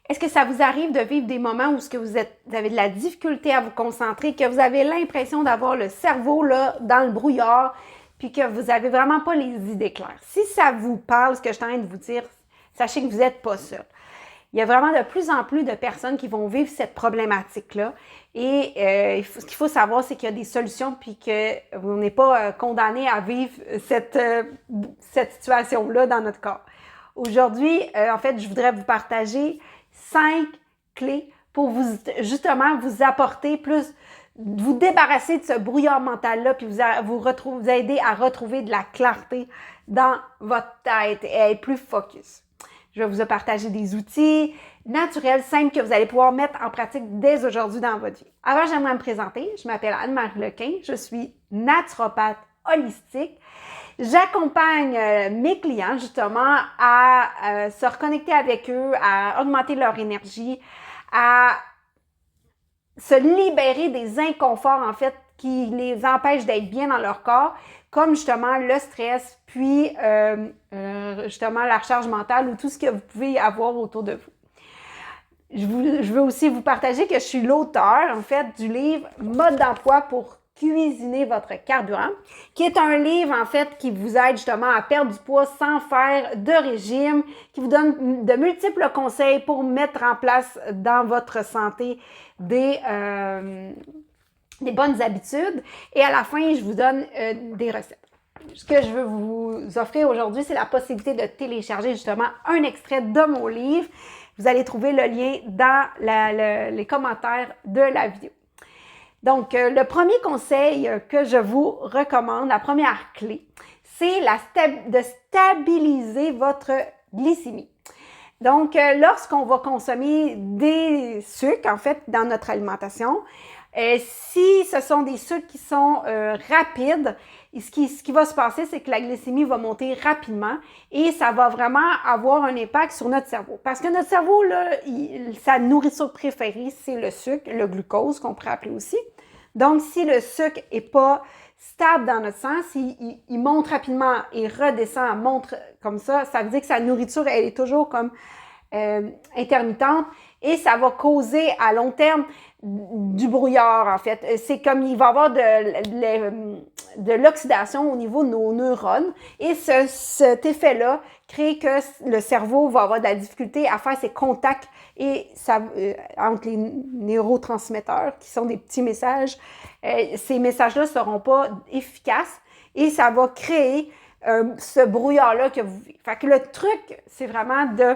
Est-ce que ça vous arrive de vivre des moments où vous avez de la difficulté à vous concentrer, que vous avez l'impression d'avoir le cerveau là, dans le brouillard, puis que vous n'avez vraiment pas les idées claires? Si ça vous parle, ce que je suis en train de vous dire, sachez que vous n'êtes pas seul. Il y a vraiment de plus en plus de personnes qui vont vivre cette problématique-là. Et ce qu'il faut savoir, c'est qu'il y a des solutions, puis qu'on n'est pas condamné à vivre cette situation-là dans notre corps. Aujourd'hui, en fait, je voudrais vous partager 5 clés pour justement vous apporter plus, vous débarrasser de ce brouillard mental-là, puis vous aider à retrouver de la clarté dans votre tête et à être plus focus. Je vais vous partager des outils naturels, simples, que vous allez pouvoir mettre en pratique dès aujourd'hui dans votre vie. Avant, j'aimerais me présenter. Je m'appelle Anne-Marie Lequin. Je suis naturopathe holistique. J'accompagne mes clients justement à se reconnecter avec eux, à augmenter leur énergie, à se libérer des inconforts en fait qui les empêchent d'être bien dans leur corps, comme justement le stress, puis justement la recharge mentale ou tout ce que vous pouvez avoir autour de vous. Je veux aussi vous partager que je suis l'auteur, en fait, du livre « Mode d'emploi pour cuisiner votre carburant », qui est un livre, en fait, qui vous aide justement à perdre du poids sans faire de régime, qui vous donne de multiples conseils pour mettre en place dans votre santé des bonnes habitudes. Et à la fin, je vous donne des recettes. Ce que je veux vous offrir aujourd'hui, c'est la possibilité de télécharger justement un extrait de mon livre. Vous allez trouver le lien dans les commentaires de la vidéo. Donc, le premier conseil que je vous recommande, la première clé, c'est de stabiliser votre glycémie. Donc, lorsqu'on va consommer des sucres, en fait, dans notre alimentation, si ce sont des sucres qui sont rapides, ce qui va se passer, c'est que la glycémie va monter rapidement et ça va vraiment avoir un impact sur notre cerveau. Parce que notre cerveau, là, sa nourriture préférée, c'est le sucre, le glucose, qu'on pourrait appeler aussi. Donc, si le sucre n'est pas stable dans notre sang, s'il monte rapidement et redescend, monte comme ça veut dire que sa nourriture, elle est toujours comme intermittente et ça va causer à long terme du brouillard, en fait. C'est comme il va y avoir de l'oxydation au niveau de nos neurones et cet effet-là crée que le cerveau va avoir de la difficulté à faire ses contacts et entre les neurotransmetteurs qui sont des petits messages. Ces messages-là ne seront pas efficaces et ça va créer ce brouillard-là que vous vivez. Fait que le truc, c'est vraiment de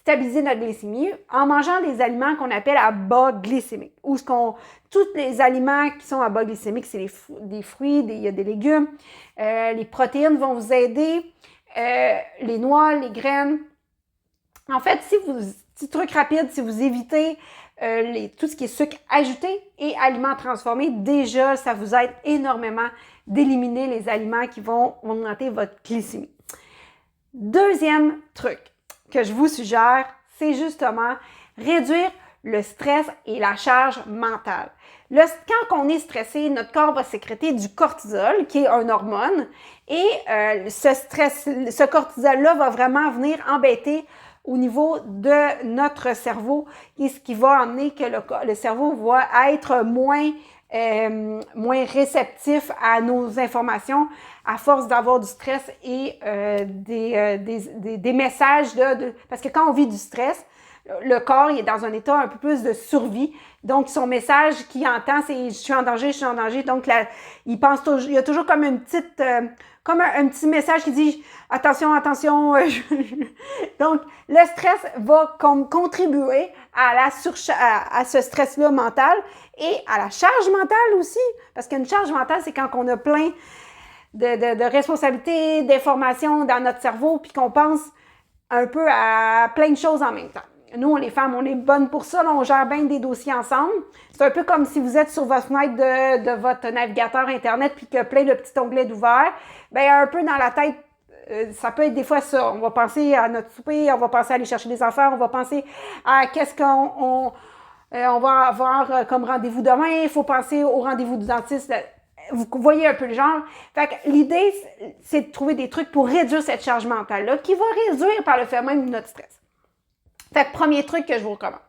stabiliser notre glycémie en mangeant des aliments qu'on appelle à bas glycémique. Tous les aliments qui sont à bas glycémique, c'est des fruits, il y a des légumes. Les protéines vont vous aider, les noix, les graines. En fait, petit truc rapide, si vous évitez tout ce qui est sucre ajouté et aliments transformés, déjà, ça vous aide énormément d'éliminer les aliments qui vont augmenter votre glycémie. Deuxième truc que je vous suggère, c'est justement réduire le stress et la charge mentale. Quand on est stressé, notre corps va sécréter du cortisol, qui est une hormone, et ce cortisol-là va vraiment venir embêter au niveau de notre cerveau, et ce qui va amener que le cerveau va être moins réceptif à nos informations à force d'avoir du stress et des messages parce que quand on vit du stress, le corps il est dans un état un peu plus de survie. Donc, son message qu'il entend, c'est « je suis en danger, je suis en danger ». Donc, il y a toujours comme une petite... comme un petit message qui dit « attention, attention ». Donc, le stress va contribuer à ce stress-là mental et à la charge mentale aussi. Parce qu'une charge mentale, c'est quand on a plein de responsabilités, d'informations dans notre cerveau puis qu'on pense un peu à plein de choses en même temps. Nous, les femmes, on est bonnes pour ça. Là, on gère bien des dossiers ensemble. C'est un peu comme si vous êtes sur votre fenêtre de votre navigateur Internet puis qu'il y a plein de petits onglets d'ouvert. Bien, un peu dans la tête, ça peut être des fois ça. On va penser à notre souper, on va penser à aller chercher des enfants, on va penser à qu'est-ce qu'on va avoir comme rendez-vous demain. Il faut penser au rendez-vous du dentiste. Vous voyez un peu le genre. Fait que l'idée, c'est de trouver des trucs pour réduire cette charge mentale-là qui va réduire par le fait même notre stress. Fait que premier truc que je vous recommande.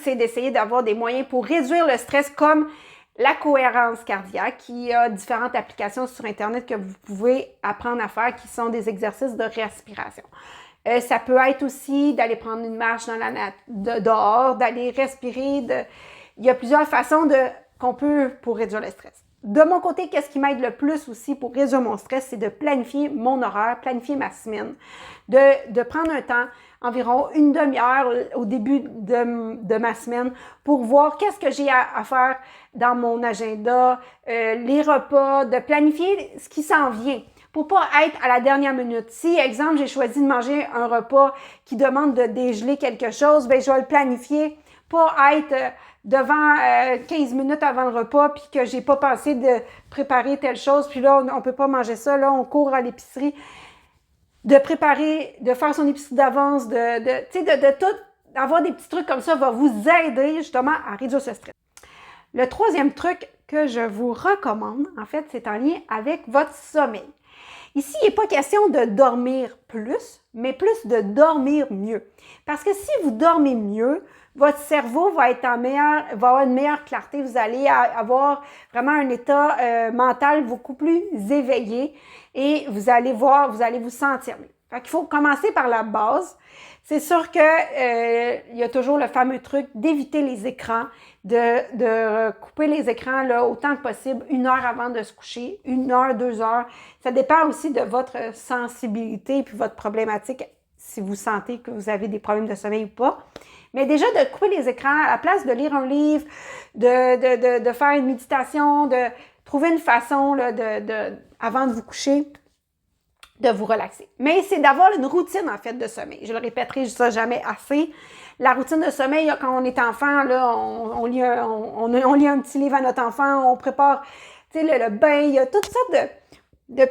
C'est d'essayer d'avoir des moyens pour réduire le stress comme la cohérence cardiaque. Il y a différentes applications sur Internet que vous pouvez apprendre à faire qui sont des exercices de respiration. Ça peut être aussi d'aller prendre une marche dehors, d'aller respirer. Il y a plusieurs façons qu'on peut pour réduire le stress. De mon côté, qu'est-ce qui m'aide le plus aussi pour réduire mon stress, c'est de planifier mon horaire, planifier ma semaine, de prendre un temps, environ une demi-heure au début de ma semaine pour voir qu'est-ce que j'ai à faire dans mon agenda, les repas, de planifier ce qui s'en vient pour pas être à la dernière minute. Si, exemple, j'ai choisi de manger un repas qui demande de dégeler quelque chose, bien, je vais le planifier, pas être devant 15 minutes avant le repas puis que j'ai pas pensé de préparer telle chose, puis là, on peut pas manger ça, là, on court à l'épicerie. De préparer, de faire son épicerie d'avance, de tout, avoir des petits trucs comme ça va vous aider justement à réduire ce stress. Le troisième truc que je vous recommande, en fait, c'est en lien avec votre sommeil. Ici, il n'est pas question de dormir plus, mais plus de dormir mieux. Parce que si vous dormez mieux, votre cerveau va va avoir une meilleure clarté. Vous allez avoir vraiment un état mental beaucoup plus éveillé et vous allez vous sentir mieux. Fait qu'il faut commencer par la base. C'est sûr que il y a toujours le fameux truc d'éviter les écrans, de couper les écrans là, autant que possible, 1 heure avant de se coucher, 1 heure, 2 heures. Ça dépend aussi de votre sensibilité puis votre problématique, si vous sentez que vous avez des problèmes de sommeil ou pas. Mais déjà, de couper les écrans, à la place de lire un livre, de faire une méditation, de trouver une façon là, avant de vous coucher, de vous relaxer. Mais c'est d'avoir une routine, en fait, de sommeil. Je le répéterai ça jamais assez. La routine de sommeil, quand on est enfant, là, on lit un petit livre à notre enfant, on prépare, tu sais, le bain, il y a toutes sortes de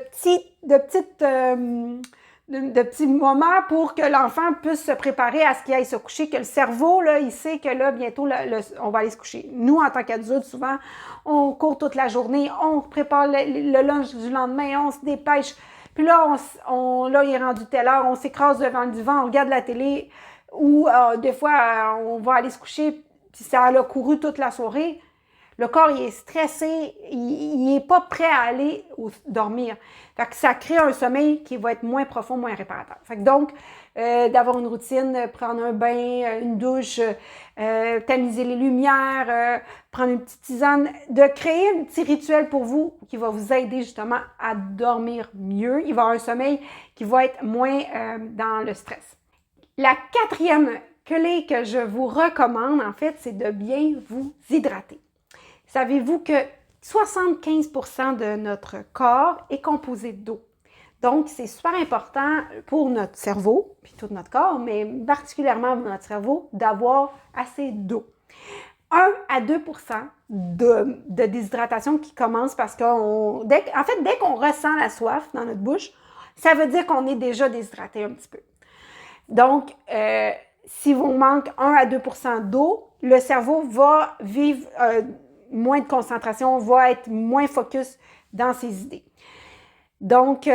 petits moments pour que l'enfant puisse se préparer à ce qu'il aille se coucher, que le cerveau, là, il sait que là, bientôt, on va aller se coucher. Nous, en tant qu'adultes, souvent, on court toute la journée, on prépare le lunch du lendemain, on se dépêche. Puis là, là, il est rendu telle heure, on s'écrase devant le divan, on regarde la télé, ou des fois, on va aller se coucher, puis ça a couru toute la soirée. Le corps, il est stressé, il n'est pas prêt à aller dormir. Fait que ça crée un sommeil qui va être moins profond, moins réparateur. Fait que donc, d'avoir une routine, prendre un bain, une douche, tamiser les lumières, prendre une petite tisane, de créer un petit rituel pour vous qui va vous aider justement à dormir mieux. Il va y avoir un sommeil qui va être moins dans le stress. La quatrième clé que je vous recommande, en fait, c'est de bien vous hydrater. Savez-vous que 75% de notre corps est composé d'eau? Donc, c'est super important pour notre cerveau, puis tout notre corps, mais particulièrement pour notre cerveau, d'avoir assez d'eau. 1 à 2% de déshydratation qui commence parce dès qu'on ressent la soif dans notre bouche, ça veut dire qu'on est déjà déshydraté un petit peu. Donc, si vous manque 1 à 2% d'eau, le cerveau va vivre moins de concentration, va être moins focus dans ses idées. Donc,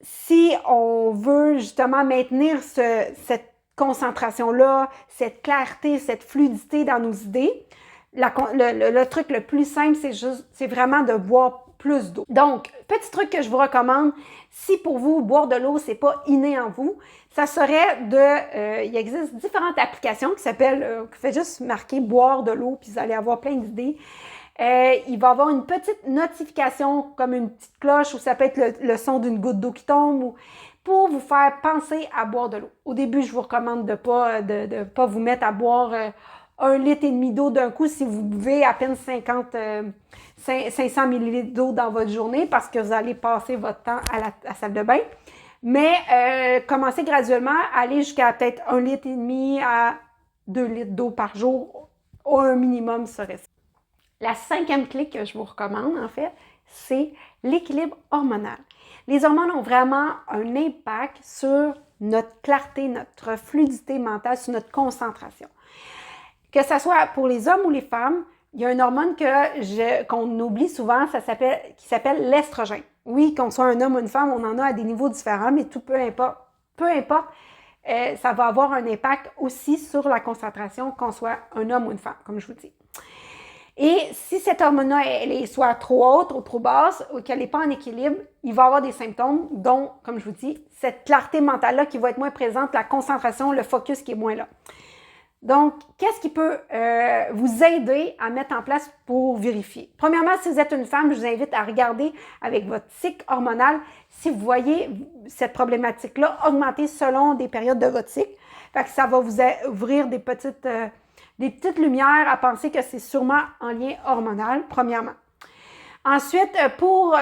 si on veut justement maintenir cette concentration-là, cette clarté, cette fluidité dans nos idées, le truc le plus simple, c'est vraiment de boire plus d'eau. Donc, petit truc que je vous recommande, si pour vous, boire de l'eau, c'est pas inné en vous, ça serait il existe différentes applications qui fait juste marquer boire de l'eau, puis vous allez avoir plein d'idées. Il va y avoir une petite notification, comme une petite cloche, ou ça peut être le son d'une goutte d'eau qui tombe, pour vous faire penser à boire de l'eau. Au début, je vous recommande de pas vous mettre à boire 1,5 litre d'eau d'un coup si vous buvez à peine 500 ml d'eau dans votre journée parce que vous allez passer votre temps à la salle de bain. Mais commencez graduellement, allez jusqu'à peut-être 1,5 litre à 2 litres d'eau par jour, au un minimum serait ça. La 5e clé que je vous recommande, en fait, c'est l'équilibre hormonal. Les hormones ont vraiment un impact sur notre clarté, notre fluidité mentale, sur notre concentration. Que ce soit pour les hommes ou les femmes, il y a une hormone qu'on oublie souvent, qui s'appelle l'estrogène. Oui, qu'on soit un homme ou une femme, on en a à des niveaux différents, mais peu importe ça va avoir un impact aussi sur la concentration, qu'on soit un homme ou une femme, comme je vous dis. Et si cette hormone-là, elle est soit trop haute ou trop basse, ou qu'elle n'est pas en équilibre, il va y avoir des symptômes, dont, comme je vous dis, cette clarté mentale-là qui va être moins présente, la concentration, le focus qui est moins là. Donc, qu'est-ce qui peut vous aider à mettre en place pour vérifier? Premièrement, si vous êtes une femme, je vous invite à regarder avec votre cycle hormonal si vous voyez cette problématique-là augmenter selon des périodes de votre cycle. Fait que ça va vous ouvrir des petites lumières à penser que c'est sûrement en lien hormonal, premièrement. Ensuite, pour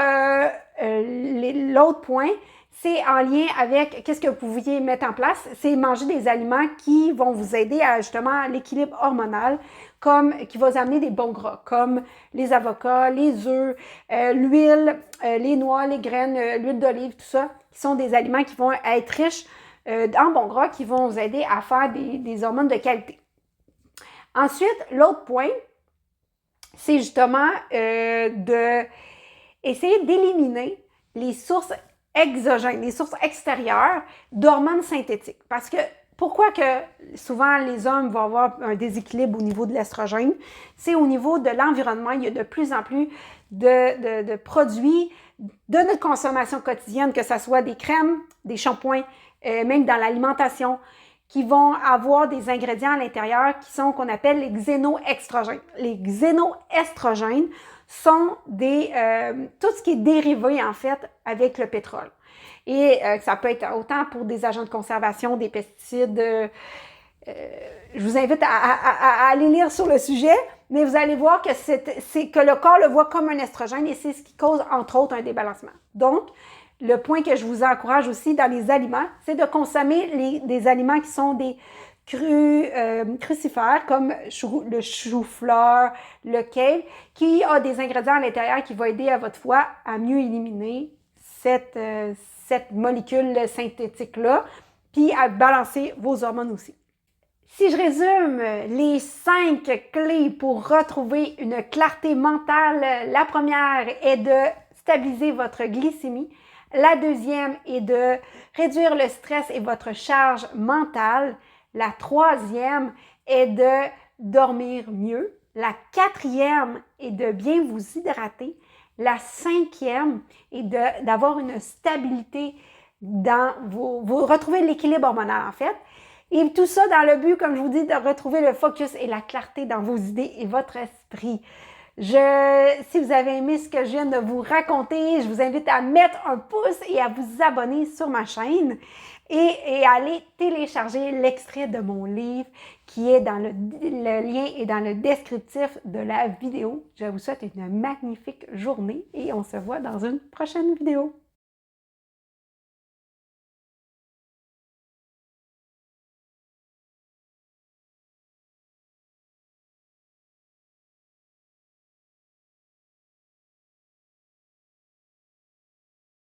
l'autre point, c'est en lien avec qu'est-ce que vous pouviez mettre en place, c'est manger des aliments qui vont vous aider à justement l'équilibre hormonal, comme qui va vous amener des bons gras, comme les avocats, les œufs, l'huile, les noix, les graines, l'huile d'olive, tout ça, qui sont des aliments qui vont être riches en bons gras, qui vont vous aider à faire des hormones de qualité. Ensuite, l'autre point, c'est justement d'essayer d'éliminer les sources exogènes, les sources extérieures d'hormones synthétiques. Parce que pourquoi que souvent les hommes vont avoir un déséquilibre au niveau de l'estrogène? C'est au niveau de l'environnement. Il y a de plus en plus de produits de notre consommation quotidienne, que ce soit des crèmes, des shampoings, même dans l'alimentation, qui vont avoir des ingrédients à l'intérieur qui sont qu'on appelle les xénoestrogènes. Les xénoestrogènes sont tout ce qui est dérivé, en fait, avec le pétrole. Et ça peut être autant pour des agents de conservation, des pesticides. Je vous invite à aller lire sur le sujet, mais vous allez voir que que le corps le voit comme un estrogène et c'est ce qui cause, entre autres, un débalancement. Donc, le point que je vous encourage aussi dans les aliments, c'est de consommer des aliments qui sont des crucifères, comme le chou-fleur, le kale, qui a des ingrédients à l'intérieur qui vont aider à votre foie à mieux éliminer cette molécule synthétique-là, puis à balancer vos hormones aussi. Si je résume les 5 clés pour retrouver une clarté mentale, la première est de stabiliser votre glycémie. La deuxième est de réduire le stress et votre charge mentale. La troisième est de dormir mieux. La quatrième est de bien vous hydrater. La cinquième est d'avoir une stabilité dans vous retrouver l'équilibre hormonal en fait. Et tout ça dans le but, comme je vous dis, de retrouver le focus et la clarté dans vos idées et votre esprit. Si vous avez aimé ce que je viens de vous raconter, je vous invite à mettre un pouce et à vous abonner sur ma chaîne et à aller télécharger l'extrait de mon livre qui est dans le lien est dans le descriptif de la vidéo. Je vous souhaite une magnifique journée et on se voit dans une prochaine vidéo.